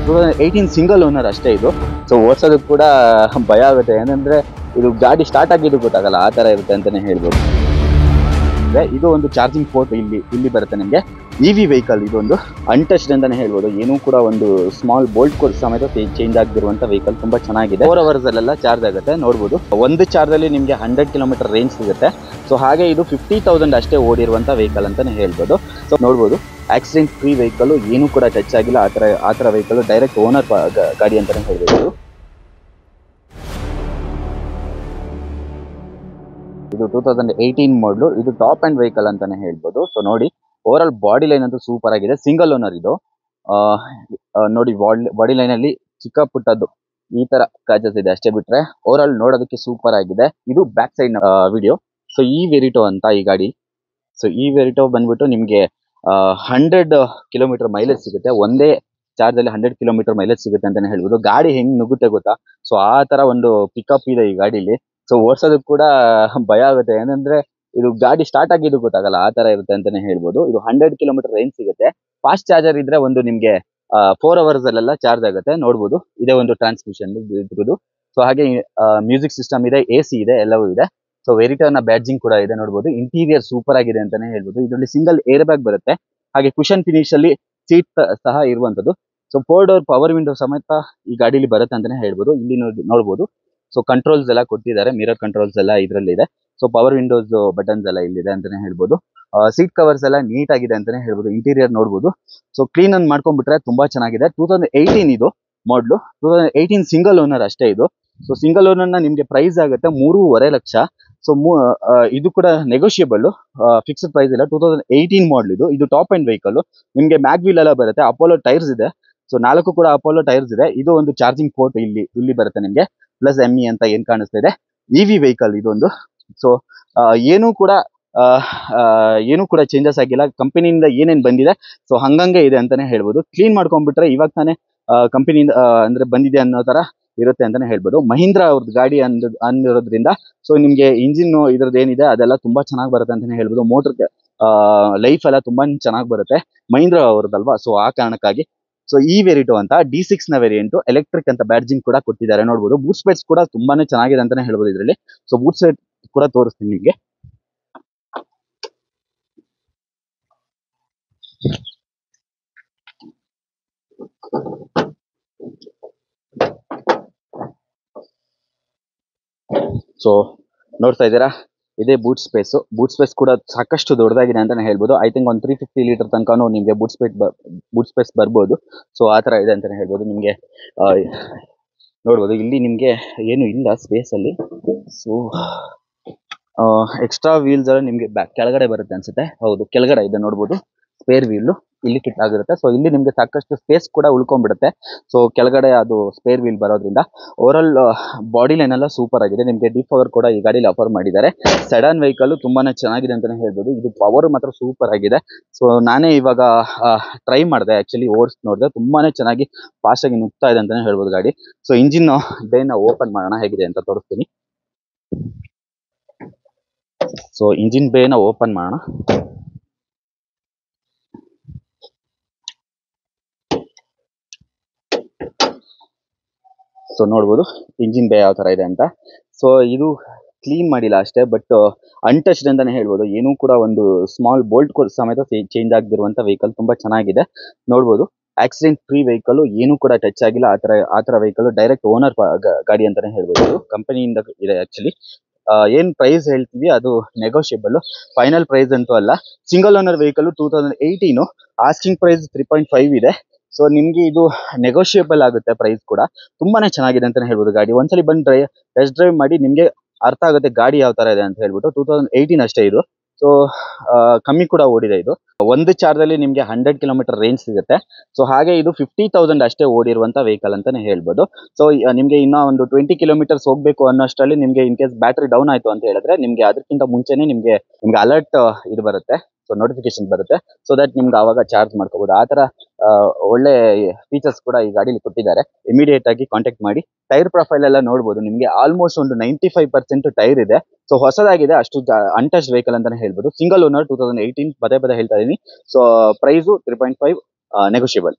2018 single owner ಅಷ್ಟೇ ಇದು. So ಓಡಿಸೋದಕ್ಕೆ ಕೂಡ ಭಯ ಆಗುತ್ತೆ, ಏನಂದ್ರೆ ಇದು ಗಾಡಿ ಸ್ಟಾರ್ಟ್ ಆಗಿದ್ದು ಗೊತ್ತಾಗಲ್ಲ, ಆ ತರ ಇರುತ್ತೆ ಅಂತಾನೆ ಹೇಳ್ಬೋದು. ಇದು ಒಂದು ಚಾರ್ಜಿಂಗ್ ಪೋರ್ಟ್ ಇಲ್ಲಿ ಬರುತ್ತೆ ನಿಮಗೆ. ಇವಿ ವೆಹಿಕಲ್ ಇದೊಂದು ಅನ್ಟಚ್ಡ್ ಅಂತಾನೆ ಹೇಳ್ಬೋದು. ಏನೂ ಕೂಡ ಒಂದು ಸ್ಮಾಲ್ ಬೋಲ್ಟ್ ಕೋಡ್ ಸಮೇತ ಚೇಂಜ್ ಆಗಿರುವಂತ ವೆಹಿಕಲ್. ತುಂಬಾ ಚೆನ್ನಾಗಿದೆ. 4 hours ಅಲ್ಲೆಲ್ಲ ಚಾರ್ಜ್ ಆಗುತ್ತೆ. ನೋಡ್ಬೋದು, ಒಂದು ಚಾರ್ಜ್ ಅಲ್ಲಿ ನಿಮಗೆ 100 ಕಿಲೋಮೀಟರ್ ರೇಂಜ್ ಸಿಗುತ್ತೆ. ಸೊ ಹಾಗೆ ಇದು 50,000 ಅಷ್ಟೇ ಓಡಿರುವಂತ ವೆಹಿಕಲ್ ಅಂತಾನೆ ಹೇಳ್ಬೋದು. ಸೊ ನೋಡ್ಬೋದು, ಆಕ್ಸಿಡೆಂಟ್ ಫ್ರೀ ವೆಹಿಕಲ್, ಏನೂ ಕೂಡ ಟಚ್ ಆಗಿಲ್ಲ. ಆ ತರ ವೆಹಿಕಲ್ ಡೈರೆಕ್ಟ್ ಓನರ್ ಗಾಡಿ ಅಂತಾನೆ ಹೇಳ್ಬೋದು. ಇದು 2018 ಮಾಡಲು. ಇದು ಟಾಪ್ ಅಂಡ್ ವೆಹಿಕಲ್ ಅಂತಾನೆ ಹೇಳ್ಬೋದು. ಸೊ ನೋಡಿ, ಓವರ್ ಆಲ್ ಬಾಡಿ ಲೈನ್ ಅಂತೂ ಸೂಪರ್ ಆಗಿದೆ. ಸಿಂಗಲ್ ಓನರ್ ಇದು. ನೋಡಿ, ಬಾಡಿ ಲೈನ್ ಅಲ್ಲಿ ಚಿಕ್ಕ ಪುಟ್ಟದ್ದು ಈ ತರ ಕ್ರಾಚಸ್ ಇದೆ ಅಷ್ಟೇ, ಬಿಟ್ರೆ ಓವರ್ ಆಲ್ ನೋಡೋದಕ್ಕೆ ಸೂಪರ್ ಆಗಿದೆ. ಇದು ಬ್ಯಾಕ್ ಸೈಡ್ ವಿಡಿಯೋ. ಸೊ ಈ ವೆರಿಟೋ ಅಂತ ಈ ಗಾಡಿ. ಸೊ ಈ ವೆರಿಟೋ ಬಂದ್ಬಿಟ್ಟು ನಿಮ್ಗೆ 100 ಕಿಲೋಮೀಟರ್ ಮೈಲೇಜ್ ಸಿಗುತ್ತೆ. ಒಂದೇ ಚಾರ್ಜ್ ಅಲ್ಲಿ 100 ಕಿಲೋಮೀಟರ್ ಮೈಲೇಜ್ ಸಿಗುತ್ತೆ ಅಂತಾನೆ ಹೇಳ್ಬೋದು. ಗಾಡಿ ಹೆಂಗ್ ನುಗ್ಗುತ್ತೆ ಗೊತ್ತಾ? ಸೊ ಆ ತರ ಒಂದು ಪಿಕಪ್ ಇದೆ ಈ ಗಾಡಿಲಿ. ಸೊ ಓಡಿಸೋದಕ್ಕೆ ಕೂಡ ಭಯ ಆಗುತ್ತೆ, ಏನಂದ್ರೆ ಇದು ಗಾಡಿ ಸ್ಟಾರ್ಟ್ ಆಗಿದ್ದು ಗೊತ್ತಾಗಲ್ಲ, ಆ ತರ ಇರುತ್ತೆ ಅಂತಾನೆ ಹೇಳ್ಬೋದು. ಇದು 100 ಕಿಲೋಮೀಟರ್ ರೇಂಜ್ ಸಿಗುತ್ತೆ. ಫಾಸ್ಟ್ ಚಾರ್ಜರ್ ಇದ್ರೆ ಒಂದು ನಿಮ್ಗೆ 4 hours ಅಲ್ಲೆಲ್ಲ ಚಾರ್ಜ್ ಆಗುತ್ತೆ. ನೋಡ್ಬೋದು, ಇದೇ ಒಂದು ಟ್ರಾನ್ಸ್ಮಿಷನ್ ಇದ್ರದ್ದು. ಸೊ ಹಾಗೆ ಮ್ಯೂಸಿಕ್ ಸಿಸ್ಟಮ್ ಇದೆ, AC ಇದೆ, ಎಲ್ಲವೂ ಇದೆ. ಸೊ ವೆರಿಟೋನ ಬ್ಯಾಡ್ಜಿಂಗ್ ಕೂಡ ಇದೆ. ನೋಡ್ಬೋದು, ಇಂಟೀರಿಯರ್ ಸೂಪರ್ ಆಗಿದೆ ಅಂತಾನೆ ಹೇಳ್ಬೋದು. ಇದರಲ್ಲಿ ಸಿಂಗಲ್ ಏರ್ ಬ್ಯಾಗ್ ಬರುತ್ತೆ. ಹಾಗೆ ಕುಶನ್ ಫಿನಿಶ್ ಅಲ್ಲಿ ಸೀಟ್ ಸಹ ಇರುವಂತದ್ದು. ಸೊ 4 door ಪವರ್ ವಿಂಡೋ ಸಮೇತ ಈ ಗಾಡಿಲಿ ಬರುತ್ತೆ ಅಂತಾನೆ ಹೇಳ್ಬೋದು. ಇಲ್ಲಿ ನೋಡ್ಬೋದು, ಸೊ ಕಂಟ್ರೋಲ್ಸ್ ಎಲ್ಲ ಕೊಟ್ಟಿದ್ದಾರೆ. ಮಿರರ್ ಕಂಟ್ರೋಲ್ಸ್ ಎಲ್ಲ ಇದರಲ್ಲಿ ಇದೆ. ಸೊ ಪವರ್ ವಿಂಡೋಸ್ ಬಟನ್ಸ್ ಎಲ್ಲ ಇಲ್ಲಿದೆ ಅಂತಾನೆ ಹೇಳ್ಬೋದು. ಸೀಟ್ ಕವರ್ಸ್ ಎಲ್ಲ ನೀಟ್ ಆಗಿದೆ ಅಂತಾನೆ ಹೇಳ್ಬೋದು. ಇಂಟೀರಿಯರ್ ನೋಡ್ಬೋದು. ಸೊ ಕ್ಲೀನ್ ಅನ್ನು ಮಾಡ್ಕೊಂಡ್ಬಿಟ್ರೆ ತುಂಬಾ ಚೆನ್ನಾಗಿದೆ. 2018 ಇದು ಮಾಡಲು. 2018 ಸಿಂಗಲ್ ಓನರ್ ಅಷ್ಟೇ ಇದು. ಸೊ ಸಿಂಗಲ್ ಓನರ್ನ ನಿಮ್ಗೆ ಪ್ರೈಸ್ ಆಗುತ್ತೆ 3.5 ಲಕ್ಷ. ಸೊ ಇದು ಕೂಡ ನೆಗೋಷಿಯಬಲ್, ಫಿಕ್ಸ್ಡ್ ಪ್ರೈಸ್ ಇಲ್ಲ. 2018 ಮಾಡಲ್ ಇದು. ಇದು ಟಾಪ್ ಅಂಡ್ ವೆಹಿಕಲ್. ನಿಮ್ಗೆ ಮ್ಯಾಗ್ ವೀಲ್ ಎಲ್ಲ ಬರುತ್ತೆ. ಅಪೋಲೋ ಟೈರ್ಸ್ ಇದೆ. ಸೊ 4 ಕೂಡ ಅಪೋಲೋ ಟೈರ್ಸ್ ಇದೆ. ಇದು ಒಂದು ಚಾರ್ಜಿಂಗ್ ಪೋರ್ಟ್ ಇಲ್ಲಿ ಬರುತ್ತೆ ನಿಮ್ಗೆ. ಪ್ಲಸ್ ME ಅಂತ ಏನ್ ಕಾಣಿಸ್ತಾ ಇದೆ, EV ವೆಹಿಕಲ್ ಇದೊಂದು. ಸೊ ಏನೂ ಕೂಡ ಚೇಂಜಸ್ ಆಗಿಲ್ಲ. ಕಂಪನಿಯಿಂದ ಏನೇನ್ ಬಂದಿದೆ ಸೊ ಹಂಗಂಗೆ ಇದೆ ಅಂತಾನೆ ಹೇಳ್ಬೋದು. ಕ್ಲೀನ್ ಮಾಡ್ಕೊಂಡ್ಬಿಟ್ರೆ ಇವಾಗ ತಾನೇ ಕಂಪನಿಯಿಂದ ಅಂದ್ರೆ ಬಂದಿದೆ ಅನ್ನೋ ತರ ಇರುತ್ತೆ ಅಂತಾನೆ ಹೇಳ್ಬೋದು. ಮಹೀಂದ್ರ ಅವ್ರದ್ದು ಗಾಡಿ ಅಂದಿರೋದ್ರಿಂದ ಸೊ ನಿಮ್ಗೆ ಇಂಜಿನ್ ಇದ್ರದ್ದು ಏನಿದೆ ಅದೆಲ್ಲ ತುಂಬಾ ಚೆನ್ನಾಗಿ ಬರುತ್ತೆ ಅಂತಾನೆ ಹೇಳ್ಬೋದು. ಮೋಟರ್ ಲೈಫ್ ಎಲ್ಲ ತುಂಬಾ ಚೆನ್ನಾಗಿ ಬರುತ್ತೆ, ಮಹೀಂದ್ರ ಅವ್ರದ್ದಲ್ವಾ. ಸೊ ಆ ಕಾರಣಕ್ಕಾಗಿ ಸೊ ಈ ವೆರಿಟೋ ಅಂತ D6 ನ ವೇರಿಯಂಟ್ ಎಲೆಕ್ಟ್ರಿಕ್ ಅಂತ ಬ್ಯಾಡ್ಜಿಂಗ್ ಕೂಡ ಕೊಟ್ಟಿದ್ದಾರೆ. ನೋಡ್ಬೋದು, ಬೂಟ್ ಸ್ಪೇಸ್ ಕೂಡ ತುಂಬಾನೇ ಚೆನ್ನಾಗಿದೆ ಅಂತಾನೆ ಹೇಳ್ಬೋದು ಇದರಲ್ಲಿ. ಸೊ ಬೂಟ್ ಸ್ಪೇಸ್ ಕೂಡ ತೋರಿಸ್ತೀನಿ ನಿಮ್ಗೆ. ಸೊ ನೋಡ್ತಾ ಇದ್ದೀರಾ, ಇದೇ ಬೂಟ್ ಸ್ಪೇಸ್ ಕೂಡ ಸಾಕಷ್ಟು ದೊಡ್ಡದಾಗಿದೆ ಅಂತಾನೆ ಹೇಳ್ಬೋದು. ಐ ಥಿಂಕ್ ಒಂದು 350 ಲೀಟರ್ ತನಕನೂ ನಿಮ್ಗೆ ಬೂಟ್ ಸ್ಪೇಸ್ ಬರ್ಬೋದು. ಸೊ ಆ ತರ ಇದೆ ಅಂತಾನೆ ಹೇಳ್ಬೋದು. ನಿಮ್ಗೆ ನೋಡ್ಬೋದು, ಇಲ್ಲಿ ನಿಮ್ಗೆ ಏನು ಇಲ್ಲ ಸ್ಪೇಸ್ ಅಲ್ಲಿ. ಸೊ ಎಕ್ಸ್ಟ್ರಾ ವೀಲ್ಸ್ ಎಲ್ಲ ನಿಮ್ಗೆ ಕೆಳಗಡೆ ಬರುತ್ತೆ ಅನ್ಸುತ್ತೆ. ಹೌದು, ಕೆಳಗಡೆ ಇದೆ. ನೋಡ್ಬೋದು, ಸ್ಪೇರ್ ವೀಲ್ ಇಲ್ಲಿ ಫಿಟ್ ಆಗಿರುತ್ತೆ. ಸೊ ಇಲ್ಲಿ ನಿಮ್ಗೆ ಸಾಕಷ್ಟು ಸ್ಪೇಸ್ ಕೂಡ ಉಳ್ಕೊಂಡ್ಬಿಡುತ್ತೆ. ಸೊ ಕೆಳಗಡೆ ಅದು ಸ್ಪೇರ್ ವೀಲ್ ಬರೋದ್ರಿಂದ ಓವರ್ ಆಲ್ ಬಾಡಿ ಲೈನ್ ಎಲ್ಲ ಸೂಪರ್ ಆಗಿದೆ. ನಿಮ್ಗೆ ಡೀಪ್ ಪವರ್ ಕೂಡ ಈ ಗಾಡಿಲಿ ಆಫರ್ ಮಾಡಿದ್ದಾರೆ. ಸೆಡಾನ್ ವೆಹಿಕಲ್ ತುಂಬಾನೇ ಚೆನ್ನಾಗಿದೆ ಅಂತಾನೆ ಹೇಳ್ಬೋದು. ಇದು ಪವರ್ ಮಾತ್ರ ಸೂಪರ್ ಆಗಿದೆ. ಸೊ ನಾನೇ ಇವಾಗ ಟ್ರೈ ಮಾಡಿದೆ, ಆಕ್ಚುಲಿ ಓಡಿಸಿ ನೋಡಿದೆ. ತುಂಬಾನೇ ಚೆನ್ನಾಗಿ ಫಾಸ್ಟ್ ಆಗಿ ನುಗ್ತಾ ಇದೆ ಅಂತಾನೆ ಹೇಳ್ಬೋದು ಗಾಡಿ. ಸೊ ಇಂಜಿನ್ ಬೇನ ಓಪನ್ ಮಾಡೋಣ, ಹೇಗಿದೆ ಅಂತ ತೋರಿಸ್ತೀನಿ. ಸೊ ಇಂಜಿನ್ ಬೇನ ಓಪನ್ ಮಾಡೋಣ. ಸೊ ನೋಡ್ಬೋದು ಇಂಜಿನ್ ಬೇ ಯಾವ ತರ ಇದೆ ಅಂತ. ಸೊ ಇದು ಕ್ಲೀನ್ ಮಾಡಿಲ್ಲ ಅಷ್ಟೇ, ಬಟ್ ಅನ್ಟಚ್ಡ್ ಅಂತಾನೆ ಹೇಳ್ಬೋದು. ಏನೂ ಕೂಡ ಒಂದು ಸ್ಮಾಲ್ ಬೋಲ್ಟ್ ಕೋಡ್ ಸಮೇತ ಚೇಂಜ್ ಆಗಿರುವಂತ ವೆಹಿಕಲ್. ತುಂಬಾ ಚೆನ್ನಾಗಿದೆ. ನೋಡ್ಬೋದು, ಆಕ್ಸಿಡೆಂಟ್ ಫ್ರೀ ವೆಹಿಕಲ್, ಏನೂ ಕೂಡ ಟಚ್ ಆಗಿಲ್ಲ. ಆ ತರ ವೆಹಿಕಲ್ ಡೈರೆಕ್ಟ್ ಓನರ್ ಗಾಡಿ ಅಂತಾನೆ ಹೇಳ್ಬೋದು. ಕಂಪನಿಯಿಂದ ಇದೆ ಆಕ್ಚುಲಿ. ಏನ್ ಪ್ರೈಸ್ ಹೇಳ್ತೀವಿ ಅದು ನೆಗೋಷಿಯಬಲ್, ಫೈನಲ್ ಪ್ರೈಸ್ ಅಂತೂ ಅಲ್ಲ. Single owner vehicle 2018, asking price 3.5 ಇದೆ. ಸೊ ನಿಮ್ಗೆ ಇದು ನೆಗೋಷಿಯಬಲ್ ಆಗುತ್ತೆ ಪ್ರೈಸ್ ಕೂಡ. ತುಂಬಾನೇ ಚೆನ್ನಾಗಿದೆ ಅಂತಾನೆ ಹೇಳ್ಬೋದು ಗಾಡಿ. ಒಂದ್ಸಲಿ ಬಂದು ಟೆಸ್ಟ್ ಡ್ರೈವ್ ಮಾಡಿ ನಿಮ್ಗೆ ಅರ್ಥ ಆಗುತ್ತೆ ಗಾಡಿ ಯಾವ ತರ ಇದೆ ಅಂತ ಹೇಳ್ಬಿಟ್ಟು. 2018 ಅಷ್ಟೇ ಇದು. ಸೊ ಕಮ್ಮಿ ಕೂಡ ಓಡಿದೆ ಇದು. ಒಂದು ಚಾರ್ಜ್ ಅಲ್ಲಿ ನಿಮ್ಗೆ 100 ಕಿಲೋಮೀಟರ್ ರೇಂಜ್ ಸಿಗುತ್ತೆ. ಸೊ ಹಾಗೆ ಇದು 50,000 ಅಷ್ಟೇ ಓಡಿರುವಂತ ವೆಹಿಕಲ್ ಅಂತಾನೆ ಹೇಳ್ಬೋದು. ಸೊ ನಿಮ್ಗೆ ಇನ್ನ ಒಂದು 20 ಕಿಲೋಮೀಟರ್ಸ್ ಹೋಗ್ಬೇಕು ಅನ್ನೋಷ್ಟರಲ್ಲಿ ನಿಮ್ಗೆ ಇನ್ ಕೇಸ್ ಬ್ಯಾಟ್ರಿ ಡೌನ್ ಆಯ್ತು ಅಂತ ಹೇಳಿದ್ರೆ ನಿಮ್ಗೆ ಅದಕ್ಕಿಂತ ಮುಂಚೆನೆ ನಿಮ್ಗೆ ಅಲರ್ಟ್ ಇದು ಬರುತ್ತೆ. ಸೊ ನೋಟಿಫಿಕೇಶನ್ ಬರುತ್ತೆ. ಸೊ ದಟ್ ನಿಮ್ಗೆ ಆವಾಗ ಚಾರ್ಜ್ ಮಾಡ್ಕೋಬಹುದು. ಆ ತರ ಒಳ್ಳೆ ಫೀಚರ್ಸ್ ಕೂಡ ಈ ಗಾಡಿಲಿ ಕೊಟ್ಟಿದ್ದಾರೆ. ಇಮಿಡಿಯೇಟ್ ಆಗಿ ಕಾಂಟ್ಯಾಕ್ಟ್ ಮಾಡಿ. ಟೈರ್ ಪ್ರೊಫೈಲ್ ಎಲ್ಲ ನೋಡ್ಬೋದು. ನಿಮ್ಗೆ ಆಲ್ಮೋಸ್ಟ್ ಒಂದು 95% ಟೈರ್ ಇದೆ. ಸೊ ಹೊಸದಾಗಿದೆ, ಅಷ್ಟು ಅನ್ಟಚ್ ವೆಹಿಕಲ್ ಅಂತಾನೆ ಹೇಳ್ಬೋದು. ಸಿಂಗಲ್ ಓನರ್ 2018, ಪದೇ ಹೇಳ್ತಾ ಇದೀನಿ. So price 3.5 negotiable.